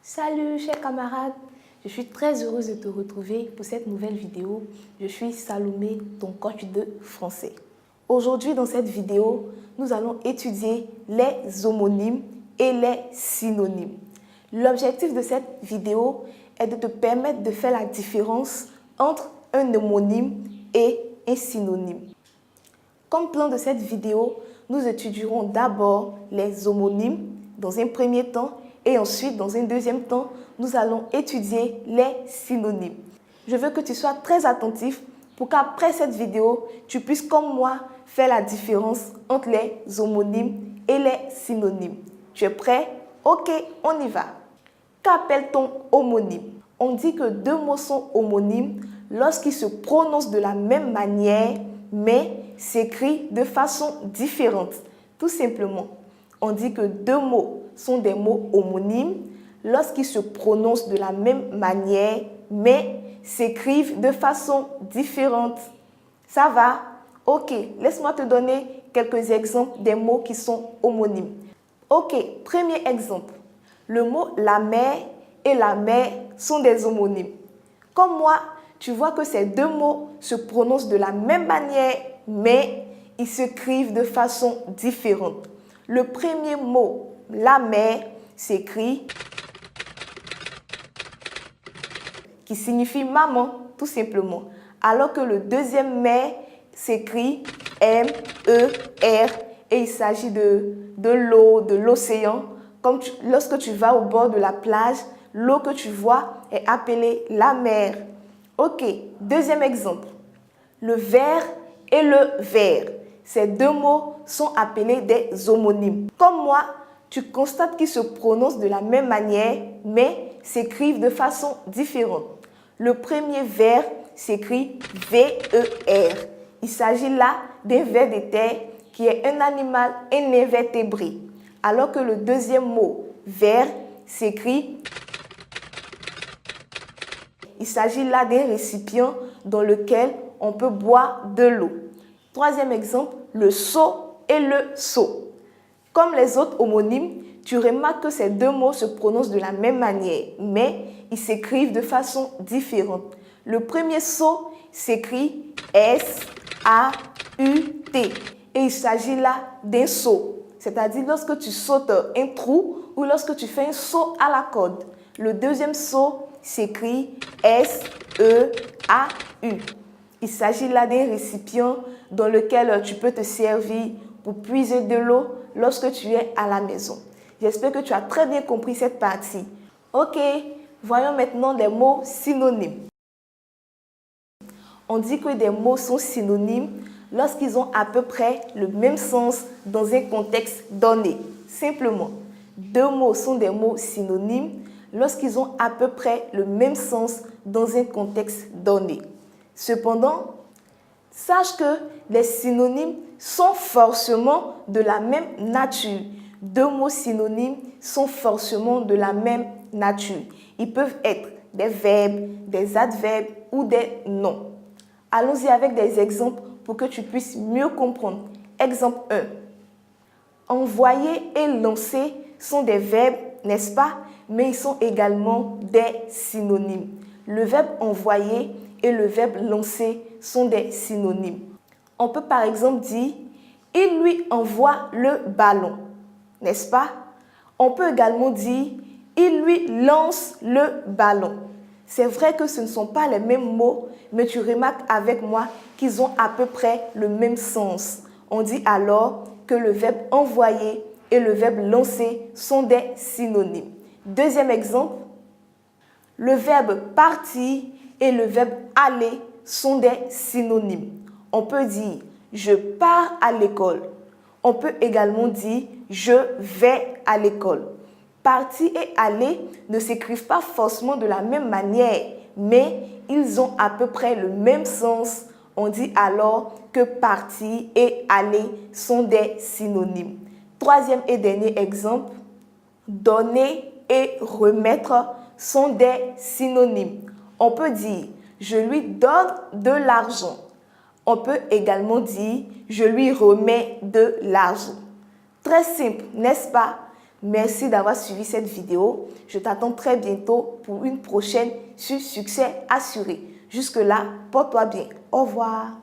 Salut chers camarades, je suis très heureuse de te retrouver pour cette nouvelle vidéo. Je suis Salomé, ton coach de français. Aujourd'hui dans cette vidéo, nous allons étudier les homonymes et les synonymes. L'objectif de cette vidéo est de te permettre de faire la différence entre un homonyme et un synonyme. Comme plan de cette vidéo, nous étudierons d'abord les homonymes dans un premier temps et ensuite, dans un deuxième temps, nous allons étudier les synonymes. Je veux que tu sois très attentif pour qu'après cette vidéo, tu puisses comme moi faire la différence entre les homonymes et les synonymes. Tu es prêt? Ok, on y va. Qu'appelle-t-on homonyme? On dit que deux mots sont homonymes lorsqu'ils se prononcent de la même manière, mais s'écrivent de façon différente. Tout simplement, on dit que deux mots sont des mots homonymes lorsqu'ils se prononcent de la même manière, mais s'écrivent de façon différente. Ça va? Ok, laisse-moi te donner quelques exemples des mots qui sont homonymes. Ok, premier exemple. Le mot la mer et la mer sont des homonymes. Comme moi, tu vois que ces deux mots se prononcent de la même manière, mais ils s'écrivent de façon différente. Le premier mot, la mer, s'écrit qui signifie maman, tout simplement. Alors que le deuxième mer s'écrit M-E-R et il s'agit de l'eau, de l'océan. Comme lorsque tu vas au bord de la plage, l'eau que tu vois est appelée la mer. Ok, deuxième exemple. Le verre et le verre. Ces deux mots sont appelés des homonymes. Comme moi, tu constates qu'ils se prononcent de la même manière, mais s'écrivent de façon différente. Le premier ver s'écrit V-E-R. Il s'agit là d'un ver de terre qui est un animal invertébré. Alors que le deuxième mot, ver, s'écrit. Il s'agit là d'un récipient dans lequel on peut boire de l'eau. Troisième exemple, le seau et le seau. Comme les autres homonymes, tu remarques que ces deux mots se prononcent de la même manière, mais ils s'écrivent de façon différente. Le premier seau s'écrit S-A-U-T et il s'agit là d'un seau, c'est-à-dire lorsque tu sautes un trou ou lorsque tu fais un saut à la corde. Le deuxième seau s'écrit S-E-A-U. Il s'agit là d'un récipient dans lequel tu peux te servir pour puiser de l'eau lorsque tu es à la maison. J'espère que tu as très bien compris cette partie. Ok, voyons maintenant les mots synonymes. On dit que des mots sont synonymes lorsqu'ils ont à peu près le même sens dans un contexte donné. Simplement, deux mots sont des mots synonymes lorsqu'ils ont à peu près le même sens dans un contexte donné. Cependant, sache que les synonymes sont forcément de la même nature. Deux mots synonymes sont forcément de la même nature. Ils peuvent être des verbes, des adverbes ou des noms. Allons-y avec des exemples pour que tu puisses mieux comprendre. Exemple 1. Envoyer et lancer sont des verbes, n'est-ce pas? Mais ils sont également des synonymes. Le verbe envoyer et le verbe lancer sont des synonymes. On peut par exemple dire « il lui envoie le ballon », n'est-ce pas? On peut également dire « il lui lance le ballon ». C'est vrai que ce ne sont pas les mêmes mots, mais tu remarques avec moi qu'ils ont à peu près le même sens. On dit alors que le verbe envoyer et le verbe lancer sont des synonymes. Deuxième exemple, le verbe partir et le verbe aller sont des synonymes. On peut dire « je pars à l'école ». On peut également dire « je vais à l'école ». Partir et aller ne s'écrivent pas forcément de la même manière, mais ils ont à peu près le même sens. On dit alors que partir et aller sont des synonymes. Troisième et dernier exemple, donner et remettre sont des synonymes. On peut dire « je lui donne de l'argent ». On peut également dire « je lui remets de l'argent ». Très simple, n'est-ce pas? Merci d'avoir suivi cette vidéo. Je t'attends très bientôt pour une prochaine sur Succès Assuré. Jusque-là, porte-toi bien. Au revoir.